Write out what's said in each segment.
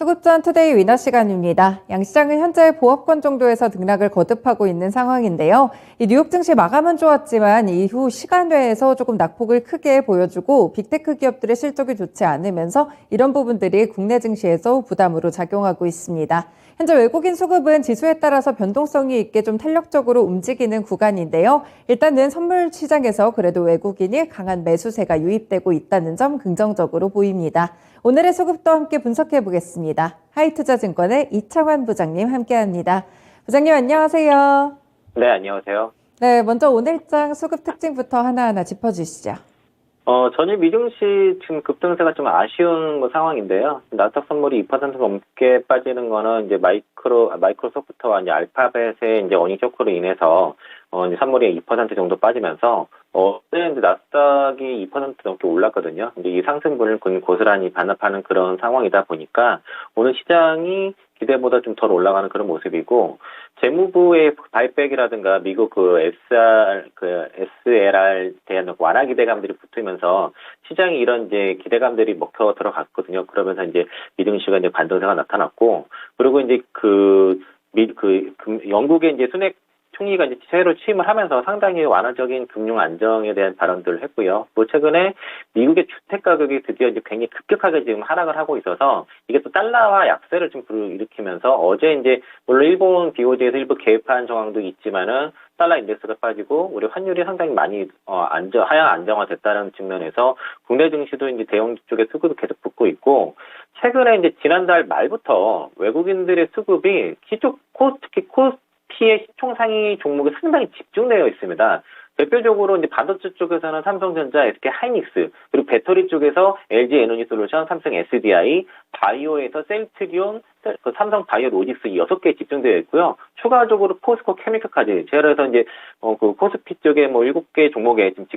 수급전 투데이 위너 시간입니다. 양시장은 현재 보합권 정도에서 등락을 거듭하고 있는 상황인데요. 이 뉴욕 증시 마감은 좋았지만 이후 시간외에서 조금 낙폭을 크게 보여주고 빅테크 기업들의 실적이 좋지 않으면서 이런 부분들이 국내 증시에서 부담으로 작용하고 있습니다. 현재 외국인 수급은 지수에 따라서 변동성이 있게 좀 탄력적으로 움직이는 구간인데요. 일단은 선물 시장에서 그래도 외국인이 강한 매수세가 유입되고 있다는 점 긍정적으로 보입니다. 오늘의 수급도 함께 분석해 보겠습니다. 하이투자증권의 이창환 부장님 함께합니다. 부장님 안녕하세요. 네, 안녕하세요. 네, 먼저 오늘장 수급 특징부터 하나하나 짚어주시죠. 전일 미증시 지금 급등세가 좀 아쉬운 상황인데요. 나스닥 선물이 2% 넘게 빠지는 거는 이제 마이크로소프트와 이제 알파벳의 이제 어닝 쇼크로 인해서 이제 선물이 2% 정도 빠지면서 어제 이제 나스닥이 2% 넘게 올랐거든요. 근데 이 상승분을 고스란히 반납하는 그런 상황이다 보니까 오늘 시장이 기대보다 좀 덜 올라가는 그런 모습이고, 재무부의 바이백이라든가 미국 SLR 대한 완화 기대감들이 붙으면서 시장이 이런 이제 기대감들이 먹혀 들어갔거든요. 그러면서 이제 미증시가 이제 반등세가 나타났고, 그리고 이제 영국의 이제 순핵 총리가 이제 새로 취임을 하면서 상당히 완화적인 금융 안정에 대한 발언들을 했고요. 또 최근에 미국의 주택 가격이 드디어 이제 굉장히 급격하게 지금 하락을 하고 있어서 이게 또 달러화 약세를 좀 불러일으키면서 어제 이제 물론 일본 BOJ에서 일부 개입한 정황도 있지만은 달러 인덱스가 빠지고 우리 환율이 상당히 많이 하향 안정화됐다는 측면에서 국내 증시도 이제 대형 쪽의 수급이 계속 붙고 있고, 최근에 이제 지난달 말부터 외국인들의 수급이 특히 코스피의 시총 상위 종목에 상당히 집중되어 있습니다. 대표적으로 이제 반도체 쪽에서는 삼성전자, SK 하이닉스, 그리고 배터리 쪽에서 LG 에너지 솔루션, 삼성 SDI, 바이오에서 셀트리온, 삼성 바이오로직스 6개에 집중되어 있고요. 추가적으로 포스코 케미칼까지, 그래서 이제 코스피 쪽에 7개 종목에 지금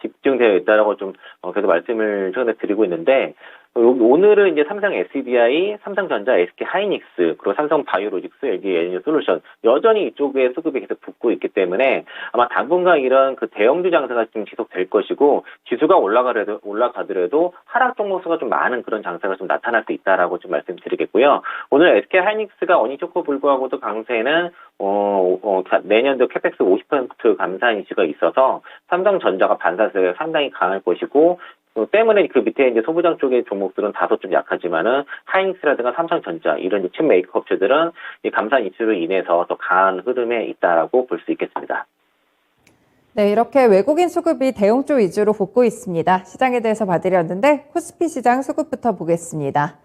집중되어 있다라고 좀 계속 말씀을 최근에 드리고 있는데, 오늘은 이제 삼성 SDI, 삼성전자, SK 하이닉스, 그리고 삼성 바이오로직스, LG 에너지 솔루션 여전히 이쪽에 수급이 계속 붙고 있기 때문에 아마 당분간 이런 대형주 장세가 좀 지속될 것이고, 지수가 올라가더라도 하락 종목 수가 좀 많은 그런 장세가 좀 나타날 수 있다라고 좀 말씀드리겠고요. 오늘 SK 하이닉스가 어닝 쇼크 불구하고도 강세는 내년도 캐펙스 50% 감산 이슈가 있어서 삼성전자가 반사세가 상당히 강할 것이고, 때문에 그 밑에 이제 소부장 쪽의 종목들은 다소 좀 약하지만은 하이닉스라든가 삼성전자 이런 칩 메이커 업체들은 이 감산 이슈로 인해서 더 강한 흐름에 있다라고 볼 수 있겠습니다. 네, 이렇게 외국인 수급이 대형주 위주로 붙고 있습니다. 시장에 대해서 봐드렸는데 코스피 시장 수급부터 보겠습니다.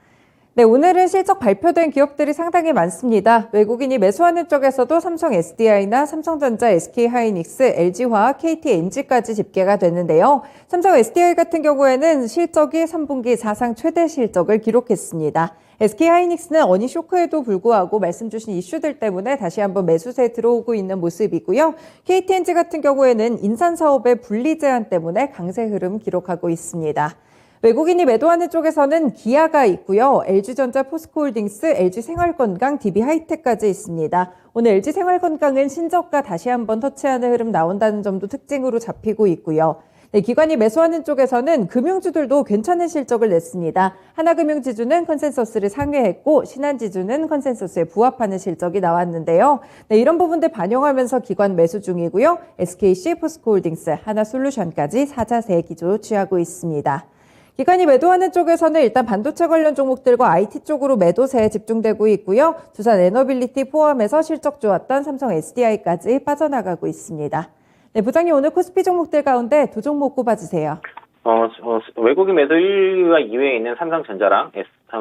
네, 오늘은 실적 발표된 기업들이 상당히 많습니다. 외국인이 매수하는 쪽에서도 삼성 SDI나 삼성전자, SK 하이닉스, LG화학, KTNG까지 집계가 됐는데요. 삼성 SDI 같은 경우에는 실적이 3분기 사상 최대 실적을 기록했습니다. SK 하이닉스는 어닝 쇼크에도 불구하고 말씀 주신 이슈들 때문에 다시 한번 매수세에 들어오고 있는 모습이고요. KTNG 같은 경우에는 인산 사업의 분리 제한 때문에 강세 흐름 기록하고 있습니다. 외국인이 매도하는 쪽에서는 기아가 있고요. LG전자, 포스코홀딩스, LG생활건강, DB하이텍까지 있습니다. 오늘 LG생활건강은 신저가 다시 한번 터치하는 흐름 나온다는 점도 특징으로 잡히고 있고요. 네, 기관이 매수하는 쪽에서는 금융주들도 괜찮은 실적을 냈습니다. 하나금융지주는 컨센서스를 상회했고 신한지주는 컨센서스에 부합하는 실적이 나왔는데요. 네, 이런 부분들 반영하면서 기관 매수 중이고요. SKC, 포스코홀딩스, 하나솔루션까지 사자세 기조 취하고 있습니다. 기관이 매도하는 쪽에서는 일단 반도체 관련 종목들과 IT 쪽으로 매도세에 집중되고 있고요. 두산 에너빌리티 포함해서 실적 좋았던 삼성 SDI까지 빠져나가고 있습니다. 네, 부장님 오늘 코스피 종목들 가운데 두 종목 꼽아주세요. 외국인 매도 1위와 2위에 있는 삼성전자랑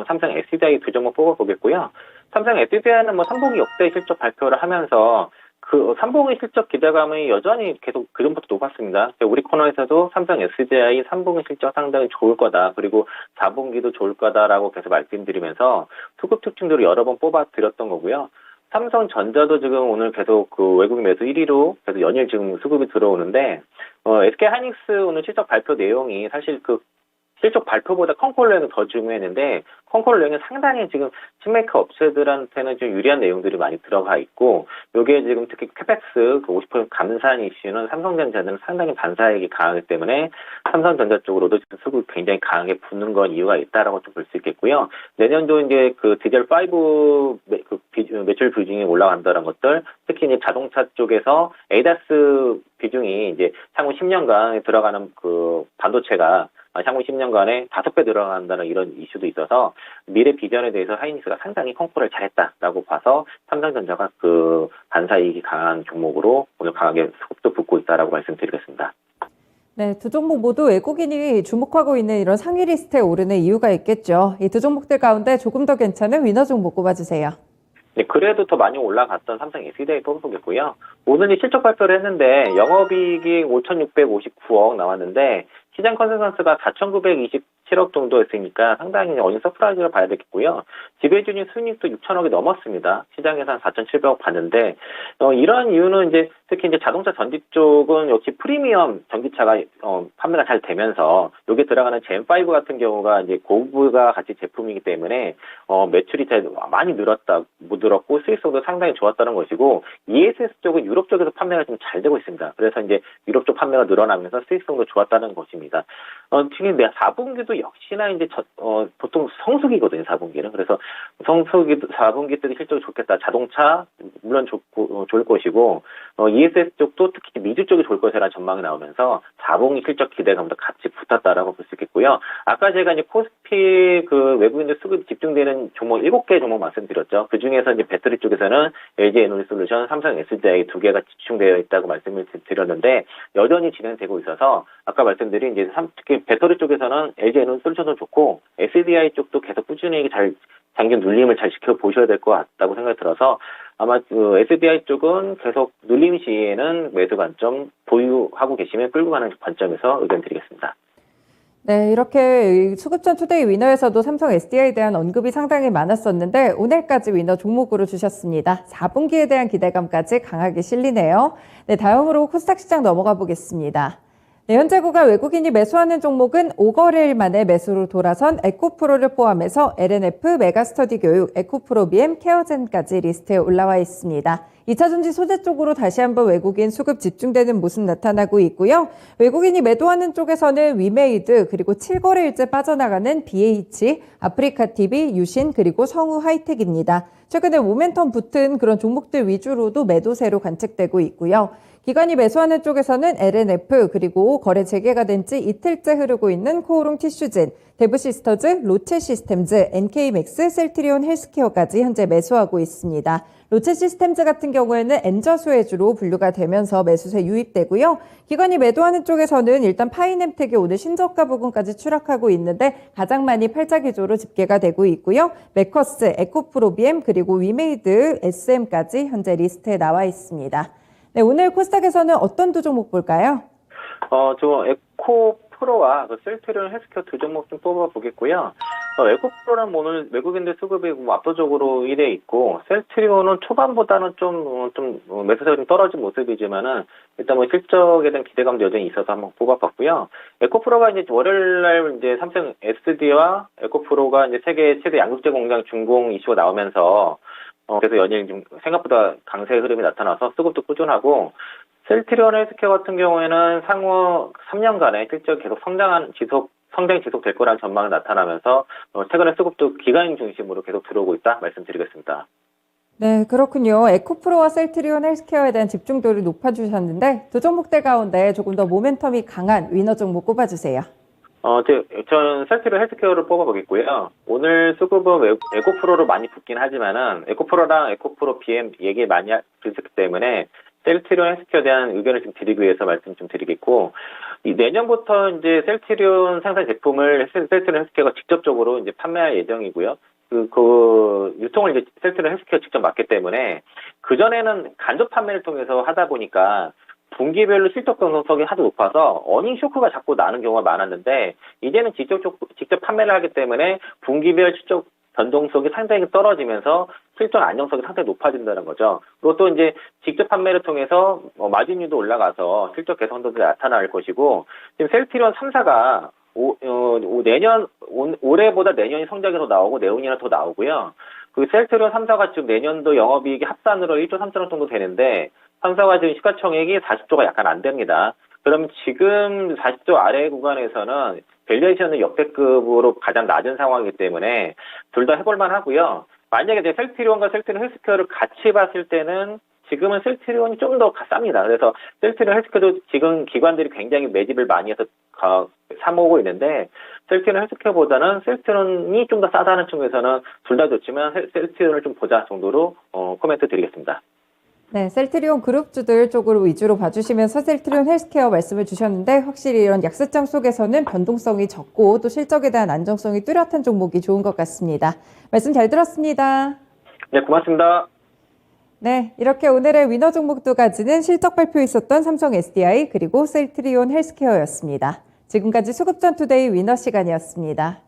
삼성 SDI 두 종목 뽑아보겠고요. 삼성 SDI는 3분기 역대 실적 발표를 하면서 그 3분기 실적 기대감이 여전히 계속 그전부터 높았습니다. 우리 코너에서도 삼성 SDI 3분기 실적 상당히 좋을 거다. 그리고 4분기도 좋을 거다라고 계속 말씀드리면서 수급 특징들을 여러 번 뽑아드렸던 거고요. 삼성전자도 지금 오늘 계속 외국인 매수 1위로 계속 연일 지금 수급이 들어오는데, SK 하이닉스 오늘 실적 발표 내용이 사실 실적 발표보다 컨콜 내용이 더 중요했는데 컨콜 내용이 상당히 지금 칩메이커 업체들한테는 좀 유리한 내용들이 많이 들어가 있고 요게 지금 특히 캐펙스 그 50% 감산 이슈는 삼성전자는 상당히 반사이익이 강하기 때문에 삼성전자 쪽으로도 지금 수급이 굉장히 강하게 붙는 건 이유가 있다라고 좀 볼 수 있겠고요. 내년도 이제 그 DDR5 매출 비중이 올라간다는 것들, 특히 이제 자동차 쪽에서 ADAS 비중이 이제 향후 10년간 들어가는 그 반도체가 향후 10년간에 5배 늘어난다는 이런 이슈도 있어서 미래 비전에 대해서 하이닉스가 상당히 컨콜을 잘했다라고 봐서 삼성전자가 그 반사이익이 강한 종목으로 오늘 강하게 수급도 붙고 있다라고 말씀드리겠습니다. 네, 두 종목 모두 외국인이 주목하고 있는 이런 상위 리스트에 오르는 이유가 있겠죠. 이 두 종목들 가운데 조금 더 괜찮은 위너 종목 꼽아주세요. 네, 그래도 더 많이 올라갔던 삼성 SDI 뽑아보겠고요. 오늘이 실적 발표를 했는데 영업이익이 5,659억 나왔는데 시장 컨센서스가 4,927억 정도였으니까 상당히 어린 서프라이즈를 봐야 되겠고요. 지배주인 수익도 6천억이 넘었습니다. 시장에서 한 4,700억 봤는데 이런 이유는 이제 특히 이제 자동차 전지 쪽은 역시 프리미엄 전기차가 판매가 잘 되면서 여기 들어가는 젠5 같은 경우가 이제 고부가 가치 제품이기 때문에 매출이 많이 늘었고 수익성도 상당히 좋았다는 것이고 ESS 쪽은 유럽 쪽에서 판매가 좀 잘 되고 있습니다. 그래서 이제 유럽 쪽 판매가 늘어나면서 수익성도 좋았다는 것입니다. 특히 4분기도 역시나 이제 보통 성수기거든요, 4분기는. 그래서 4분기 때도 실적이 좋겠다. 자동차 물론 좋을 것이고 ESS 쪽도 특히 미주 쪽이 좋을 것이라는 전망이 나오면서 4분기 실적 기대감도 같이 붙었다라고 볼 수 있겠고요. 아까 제가 이제 코스피 그 외국인들 수급이 집중되는 종목 7개 종목 말씀드렸죠. 그 중에서 이제 배터리 쪽에서는 LG 에너지솔루션, 삼성 SDI 2개가 집중되어 있다고 말씀을 드렸는데 여전히 진행되고 있어서 아까 말씀드린 이제 특히 배터리 쪽에서는 LG 에너지솔루션도 좋고 SDI 쪽도 계속 꾸준히 장기 눌림을 잘 지켜보셔야 될 것 같다고 생각이 들어서 아마 그 SDI 쪽은 계속 눌림 시에는 매수 관점 보유하고 계시면 끌고 가는 관점에서 의견 드리겠습니다. 네, 이렇게 수급전 투데이 위너에서도 삼성 SDI에 대한 언급이 상당히 많았었는데 오늘까지 위너 종목으로 주셨습니다. 4분기에 대한 기대감까지 강하게 실리네요. 네, 다음으로 코스닥 시장 넘어가 보겠습니다. 네, 현재 구간 외국인이 매수하는 종목은 5거래일 만에 매수로 돌아선 에코프로를 포함해서 LNF, 메가스터디 교육, 에코프로비엠, 케어젠까지 리스트에 올라와 있습니다. 2차전지 소재 쪽으로 다시 한번 외국인 수급 집중되는 모습 나타나고 있고요. 외국인이 매도하는 쪽에서는 위메이드, 그리고 7거래일째 빠져나가는 BH, 아프리카TV, 유신, 그리고 성우 하이텍입니다. 최근에 모멘텀 붙은 그런 종목들 위주로도 매도세로 관측되고 있고요. 기관이 매수하는 쪽에서는 LNF, 그리고 거래 재개가 된 지 이틀째 흐르고 있는 코오롱 티슈진, 데브시스터즈, 로체시스템즈, NK맥스, 셀트리온 헬스케어까지 현재 매수하고 있습니다. 로체시스템즈 같은 경우에는 엔저수혜주로 분류가 되면서 매수세 유입되고요. 기관이 매도하는 쪽에서는 일단 파이nem텍이 오늘 신저가 부근까지 추락하고 있는데 가장 많이 팔자기조로 집계가 되고 있고요. 메커스, 에코프로비엠, 그리고 위메이드, SM까지 현재 리스트에 나와 있습니다. 네, 오늘 코스닥에서는 어떤 두 종목 볼까요? 저 에코프로와 그 셀트리온 헬스케어 두 종목 좀 뽑아보겠고요. 에코프로는 오늘 외국인들 수급이 압도적으로 1위에 있고, 셀트리온은 초반보다는 좀 매수세가 좀 떨어진 모습이지만은, 일단 실적에 대한 기대감도 여전히 있어서 한번 뽑아봤고요. 에코프로가 이제 월요일날 이제 삼성 SD와 에코프로가 이제 세계 최대 양극재 공장 준공 이슈가 나오면서, 그래서 연일 좀 생각보다 강세 흐름이 나타나서 수급도 꾸준하고, 셀트리온 헬스케어 같은 경우에는 향후 3년간의 실적 계속 성장이 지속될 거라는 전망이 나타나면서 최근에 수급도 기관 중심으로 계속 들어오고 있다 말씀드리겠습니다. 네, 그렇군요. 에코프로와 셀트리온 헬스케어에 대한 집중도를 높아주셨는데 두 종목들 가운데 조금 더 모멘텀이 강한 위너 종목 꼽아주세요. 저는 셀트리온 헬스케어를 뽑아보겠고요. 오늘 수급은 에코프로로 많이 붙긴 하지만은 에코프로랑 에코프로 BM 얘기 많이 드렸기 때문에 셀트리온 헬스케어에 대한 의견을 좀 드리기 위해서 말씀 좀 드리겠고, 내년부터 이제 셀트리온 생산 제품을 셀트리온 헬스케어가 직접적으로 이제 판매할 예정이고요. 그 유통을 이제 셀트리온 헬스케어 직접 맡기 때문에 그전에는 간접 판매를 통해서 하다 보니까 분기별로 실적 변동성이 하도 높아서 어닝 쇼크가 자꾸 나는 경우가 많았는데, 이제는 직접 판매를 하기 때문에 분기별 실적 변동성이 상당히 떨어지면서 실적 안정성이 상당히 높아진다는 거죠. 그리고 또 이제 직접 판매를 통해서 마진율도 올라가서 실적 개선도 나타날 것이고, 지금 셀트리온 3사가 올해보다 내년이 성적이 더 나오고 내후년은 더 나오고요. 그 셀트리온 3사가 지금 내년도 영업이익이 합산으로 1조 3천억 정도 되는데 3사가 지금 시가총액이 40조가 약간 안 됩니다. 그럼 지금 40조 아래 구간에서는 밸류에이션은 역대급으로 가장 낮은 상황이기 때문에 둘 다 해볼만 하고요. 만약에 이제 셀트리온과 셀트리온 헬스케어를 같이 봤을 때는 지금은 셀트리온이 좀 더 쌉니다. 그래서 셀트리온 헬스케어도 지금 기관들이 굉장히 매집을 많이 해서 사모으고 있는데 셀트리온 헬스케어보다는 셀트리온이 좀 더 싸다는 측면에서는 둘 다 좋지만 셀트리온을 좀 보자 정도로 코멘트 드리겠습니다. 네, 셀트리온 그룹주들 쪽으로 위주로 봐주시면서 셀트리온 헬스케어 말씀을 주셨는데 확실히 이런 약세장 속에서는 변동성이 적고 또 실적에 대한 안정성이 뚜렷한 종목이 좋은 것 같습니다. 말씀 잘 들었습니다. 네, 고맙습니다. 네, 이렇게 오늘의 위너 종목 두 가지는 실적 발표 있었던 삼성 SDI 그리고 셀트리온 헬스케어였습니다. 지금까지 수급전 투데이 위너 시간이었습니다.